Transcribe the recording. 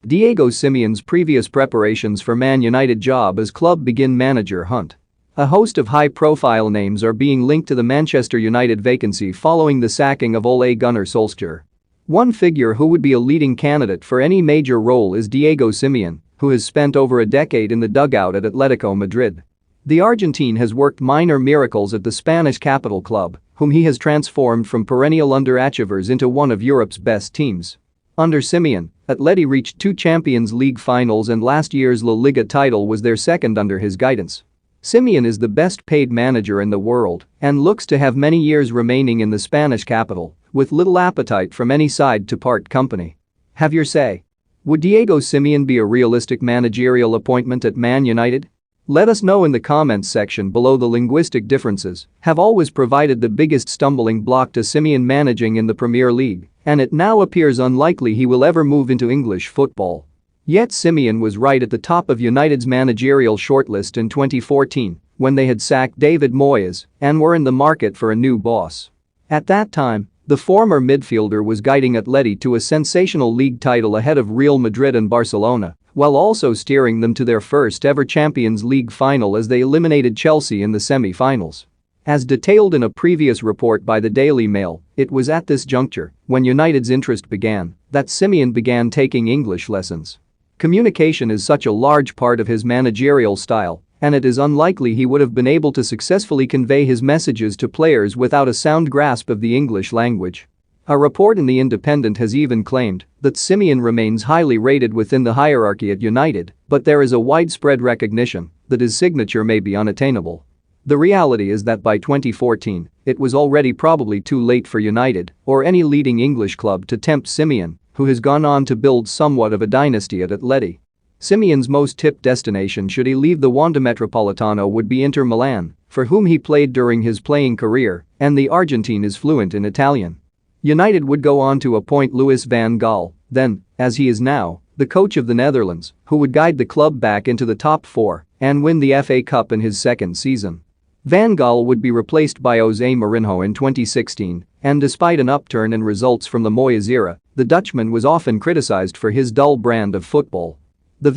Diego Simeone's previous preparations for Man United job as club begin manager hunt. A host of high-profile names are being linked to the Manchester United vacancy following the sacking of Ole Gunnar Solskjaer. One figure who would be a leading candidate for any major role is Diego Simeone, who has spent over a decade in the dugout at Atletico Madrid. The Argentine has worked minor miracles at the Spanish capital club, whom he has transformed from perennial underachievers into one of Europe's best teams. Under Simeone, Atleti reached 2 Champions League finals and last year's La Liga title was their second under his guidance. Simeone is the best-paid manager in the world and looks to have many years remaining in the Spanish capital, with little appetite from any side to part company. Have your say. Would Diego Simeone be a realistic managerial appointment at Man United? Let us know in the comments section below. The linguistic differences have always provided the biggest stumbling block to Simeone managing in the Premier League, and it now appears unlikely he will ever move into English football. Yet Simeone was right at the top of United's managerial shortlist in 2014 when they had sacked David Moyes and were in the market for a new boss. At that time, the former midfielder was guiding Atleti to a sensational league title ahead of Real Madrid and Barcelona, while also steering them to their first ever Champions League final as they eliminated Chelsea in the semi-finals. As detailed in a previous report by the Daily Mail, it was at this juncture, when United's interest began, that Simeone began taking English lessons. Communication is such a large part of his managerial style, and it is unlikely he would have been able to successfully convey his messages to players without a sound grasp of the English language. A report in The Independent has even claimed that Simeone remains highly rated within the hierarchy at United, but there is a widespread recognition that his signature may be unattainable. The reality is that by 2014, it was already probably too late for United or any leading English club to tempt Simeone, who has gone on to build somewhat of a dynasty at Atleti. Simeone's most tipped destination should he leave the Wanda Metropolitano would be Inter Milan, for whom he played during his playing career, and the Argentine is fluent in Italian. United would go on to appoint Louis van Gaal, then, as he is now, the coach of the Netherlands, who would guide the club back into the top 4 and win the FA Cup in his second season. Van Gaal would be replaced by José Mourinho in 2016, and despite an upturn in results from the Moyes era, the Dutchman was often criticized for his dull brand of football. The